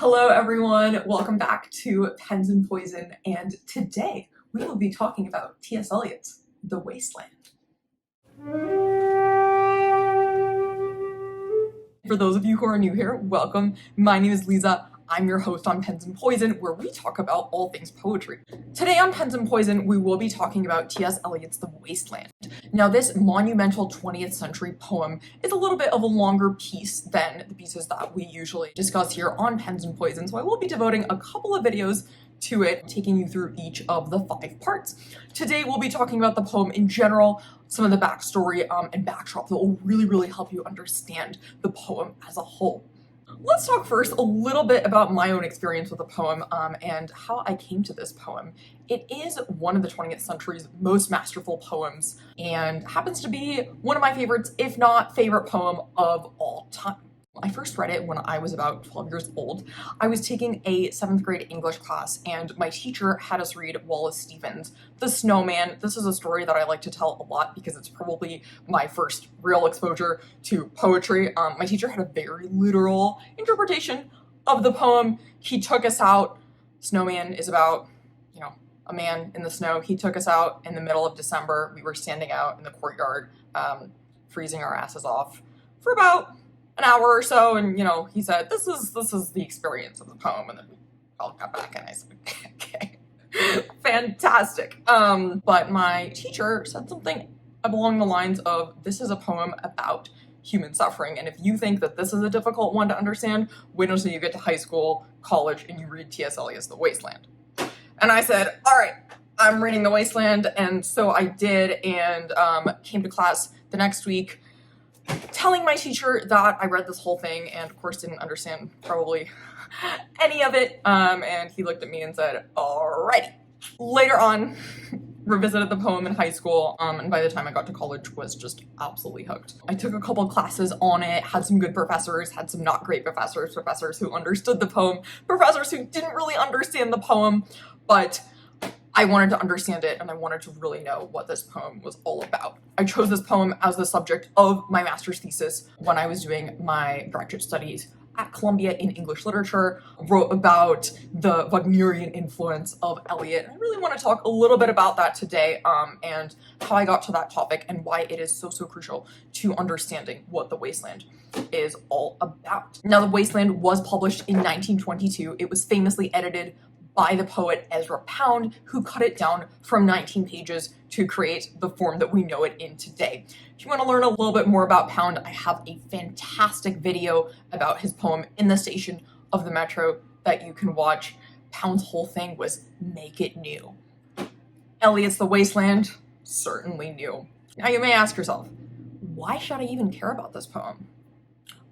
Hello everyone, welcome back to Pens and Poison, and today we will be talking about T.S. Eliot's The Wasteland. For those of you who are new here, welcome. My name is Liza. I'm your host on Pens and Poison, where we talk about all things poetry. Today on Pens and Poison, we will be talking about T.S. Eliot's The Wasteland. Now, this monumental 20th century poem is a little bit of a longer piece than the pieces that we usually discuss here on Pens and Poison, so I will be devoting a couple of videos to it, taking you through each of the 5 parts. Today, we'll be talking about the poem in general, some of the backstory and backdrop that will really help you understand the poem as a whole. Let's talk first a little bit about my own experience with the poem and how I came to this poem. It is one of the 20th century's most masterful poems and happens to be one of my favorites, if not favorite poem of all time. I first read it when I was about 12 years old. I was taking a 7th grade English class and my teacher had us read Wallace Stevens' The Snowman. This is a story that I like to tell a lot because it's probably my first real exposure to poetry. My teacher had a very literal interpretation of the poem. He took us out. Snowman is about, a man in the snow. He took us out in the middle of December. We were standing out in the courtyard, freezing our asses off for about an hour or so, and he said, this is the experience of the poem, and then we all got back and I said, okay, fantastic. But my teacher said something along the lines of, this is a poem about human suffering, and if you think that this is a difficult one to understand, wait until you get to high school, college, and you read T.S. Eliot's The Wasteland. And I said, all right, I'm reading The Wasteland, and so I did, and came to class the next week, telling my teacher that I read this whole thing and of course didn't understand probably any of it, and he looked at me and said, alrighty. Later on, revisited the poem in high school, and by the time I got to college was just absolutely hooked. I took a couple classes on it, had some good professors, had some not great professors who understood the poem, professors who didn't really understand the poem, but I wanted to understand it and I wanted to really know what this poem was all about. I chose this poem as the subject of my master's thesis when I was doing my graduate studies at Columbia in English literature. Wrote about the Wagnerian influence of Eliot. I really want to talk a little bit about that today and how I got to that topic and why it is so crucial to understanding what The Wasteland is all about. Now, The Wasteland was published in 1922. It was famously edited by the poet Ezra Pound, who cut it down from 19 pages to create the form that we know it in today. If you want to learn a little bit more about Pound, I have a fantastic video about his poem in the station of the Metro that you can watch. Pound's whole thing was make it new. Eliot's The Wasteland, certainly new. Now you may ask yourself, why should I even care about this poem?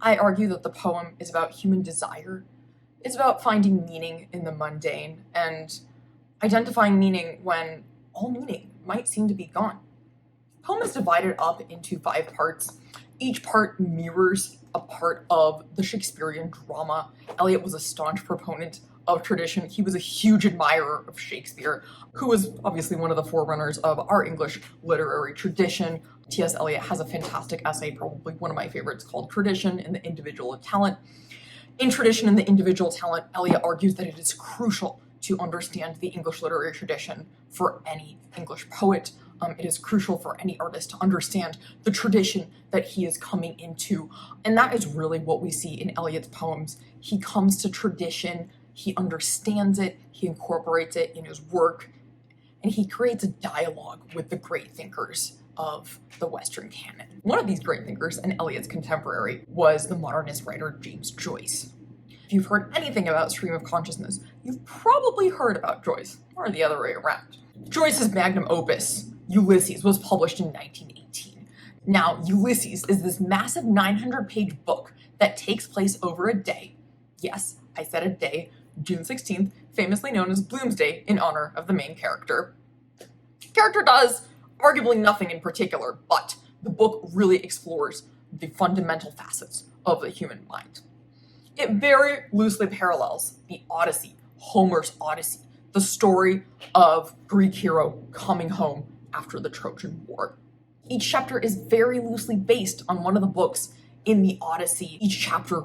I argue that the poem is about human desire. It's about finding meaning in the mundane and identifying meaning when all meaning might seem to be gone. The poem is divided up into 5 parts. Each part mirrors a part of the Shakespearean drama. Eliot was a staunch proponent of tradition. He was a huge admirer of Shakespeare, who was obviously one of the forerunners of our English literary tradition. T.S. Eliot has a fantastic essay, probably one of my favorites, called Tradition and the Individual Talent. In Tradition and the Individual Talent, Eliot argues that it is crucial to understand the English literary tradition for any English poet. It is crucial for any artist to understand the tradition that he is coming into. And that is really what we see in Eliot's poems. He comes to tradition, he understands it, he incorporates it in his work, and he creates a dialogue with the great thinkers of the Western canon. One of these great thinkers and Eliot's contemporary was the modernist writer James Joyce. If you've heard anything about stream of consciousness, you've probably heard about Joyce, or the other way around. Joyce's magnum opus, Ulysses, was published in 1918. Now, Ulysses is this massive 900-page book that takes place over a day. Yes, I said a day, June 16th, famously known as Bloomsday in honor of the main character. The character does arguably nothing in particular, but the book really explores the fundamental facets of the human mind. It very loosely parallels the Odyssey, Homer's Odyssey, the story of Greek hero coming home after the Trojan War. Each chapter is very loosely based on one of the books in the Odyssey, each chapter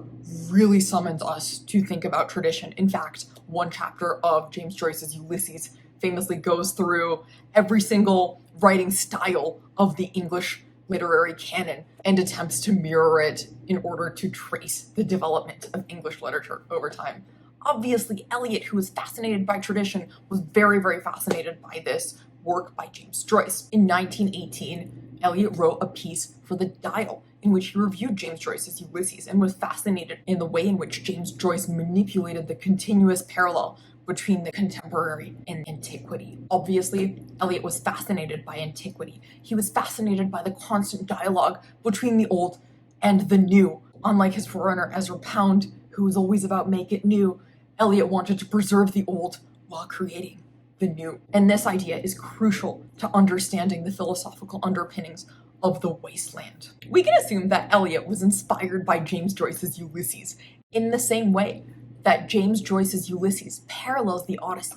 really summons us to think about tradition. In fact, one chapter of James Joyce's Ulysses famously goes through every single writing style of the English literary canon and attempts to mirror it in order to trace the development of English literature over time. Obviously, Eliot, who was fascinated by tradition, was very, very fascinated by this work by James Joyce. In 1918, Eliot wrote a piece for the Dial in which he reviewed James Joyce's Ulysses and was fascinated in the way in which James Joyce manipulated the continuous parallel between the contemporary and antiquity. Obviously, Eliot was fascinated by antiquity. He was fascinated by the constant dialogue between the old and the new. Unlike his forerunner Ezra Pound, who was always about make it new, Eliot wanted to preserve the old while creating the new. And this idea is crucial to understanding the philosophical underpinnings of the Wasteland. We can assume that Eliot was inspired by James Joyce's Ulysses in the same way that James Joyce's Ulysses parallels the Odyssey.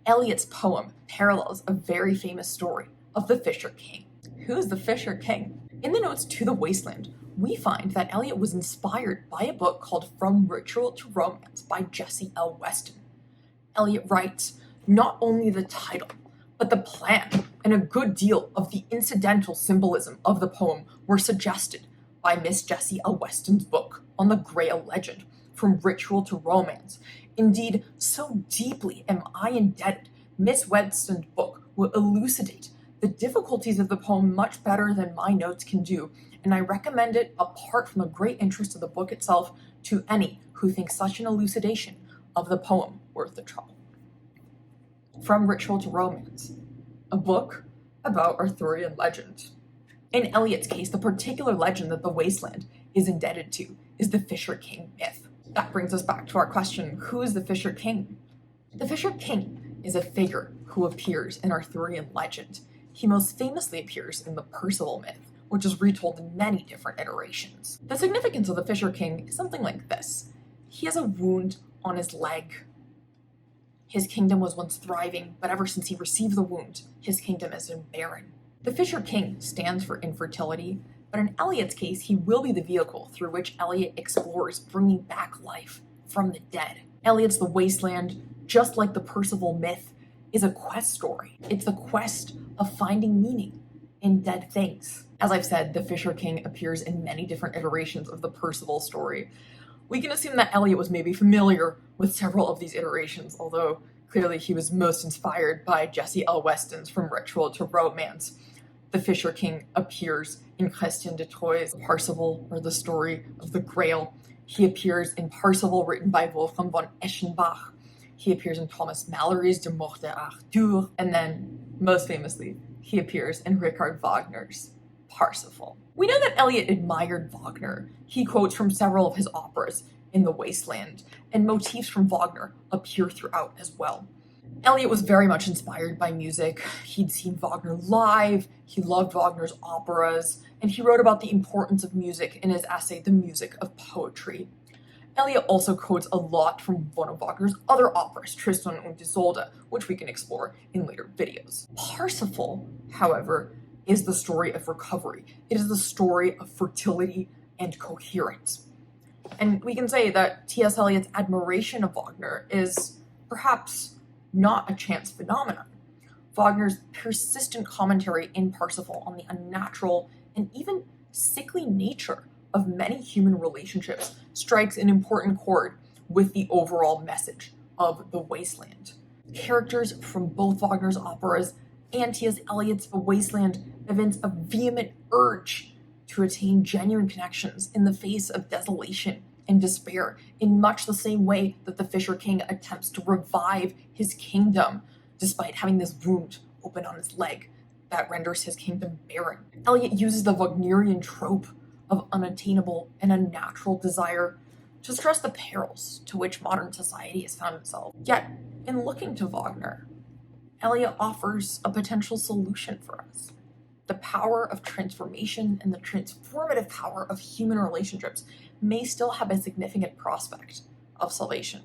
Eliot's poem parallels a very famous story of the Fisher King. Who is the Fisher King? In the notes to the Wasteland, we find that Eliot was inspired by a book called From Ritual to Romance by Jessie L. Weston. Eliot writes, not only the title, but the plan and a good deal of the incidental symbolism of the poem were suggested by Miss Jessie L. Weston's book on the Grail legend, From Ritual to Romance. Indeed, so deeply am I indebted, Miss Weston's book will elucidate the difficulties of the poem much better than my notes can do, and I recommend it, apart from the great interest of the book itself, to any who think such an elucidation of the poem worth the trouble. From Ritual to Romance, a book about Arthurian legend. In Eliot's case, the particular legend that the Wasteland is indebted to is the Fisher King myth. That brings us back to our question, who is the Fisher King? The Fisher King is a figure who appears in Arthurian legend. He most famously appears in the Percival myth, which is retold in many different iterations. The significance of the Fisher King is something like this. He has a wound on his leg. His kingdom was once thriving, but ever since he received the wound, his kingdom has been barren. The Fisher King stands for infertility, but in Eliot's case, he will be the vehicle through which Eliot explores bringing back life from the dead. Eliot's The Wasteland, just like the Percival myth, is a quest story. It's the quest of finding meaning in dead things. As I've said, the Fisher King appears in many different iterations of the Percival story. We can assume that Eliot was maybe familiar with several of these iterations, although clearly he was most inspired by Jessie L. Weston's From Ritual to Romance. The Fisher King appears in Christian de Troyes' Parsifal, or the Story of the Grail. He appears in Parsifal, written by Wolfram von Eschenbach. He appears in Thomas Malory's De Morte d'Arthur, and then, most famously, he appears in Richard Wagner's Parsifal. We know that Eliot admired Wagner. He quotes from several of his operas in The Wasteland, and motifs from Wagner appear throughout as well. Eliot was very much inspired by music. He'd seen Wagner live, he loved Wagner's operas, and he wrote about the importance of music in his essay, The Music of Poetry. Eliot also quotes a lot from one of Wagner's other operas, Tristan und Isolde, which we can explore in later videos. Parsifal, however, is the story of recovery. It is the story of fertility and coherence. And we can say that T.S. Eliot's admiration of Wagner is perhaps not a chance phenomenon. Wagner's persistent commentary in Parsifal on the unnatural and even sickly nature of many human relationships strikes an important chord with the overall message of The Wasteland. Characters from both Wagner's operas and T.S. Eliot's The Wasteland evince a vehement urge to attain genuine connections in the face of desolation and despair, in much the same way that the Fisher King attempts to revive his kingdom, despite having this wound open on his leg that renders his kingdom barren. Eliot uses the Wagnerian trope of unattainable and unnatural desire to stress the perils to which modern society has found itself. Yet, in looking to Wagner, Eliot offers a potential solution for us. The power of transformation and the transformative power of human relationships may still have a significant prospect of salvation.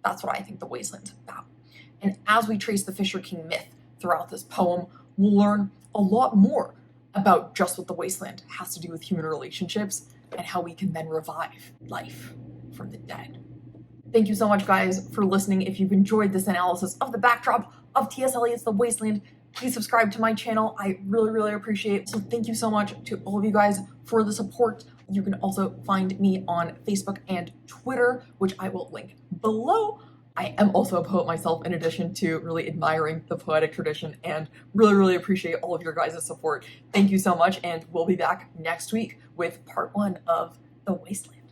That's what I think The Wasteland's about. And as we trace the Fisher King myth throughout this poem, we'll learn a lot more about just what The Wasteland has to do with human relationships and how we can then revive life from the dead. Thank you so much, guys, for listening. If you've enjoyed this analysis of the backdrop of T.S. Eliot's The Wasteland, please subscribe to my channel. I really, really appreciate it. So thank you so much to all of you guys for the support. You can also find me on Facebook and Twitter, which I will link below. I am also a poet myself, in addition to really admiring the poetic tradition, and really, really appreciate all of your guys' support. Thank you so much, and we'll be back next week with part 1 of The Wasteland.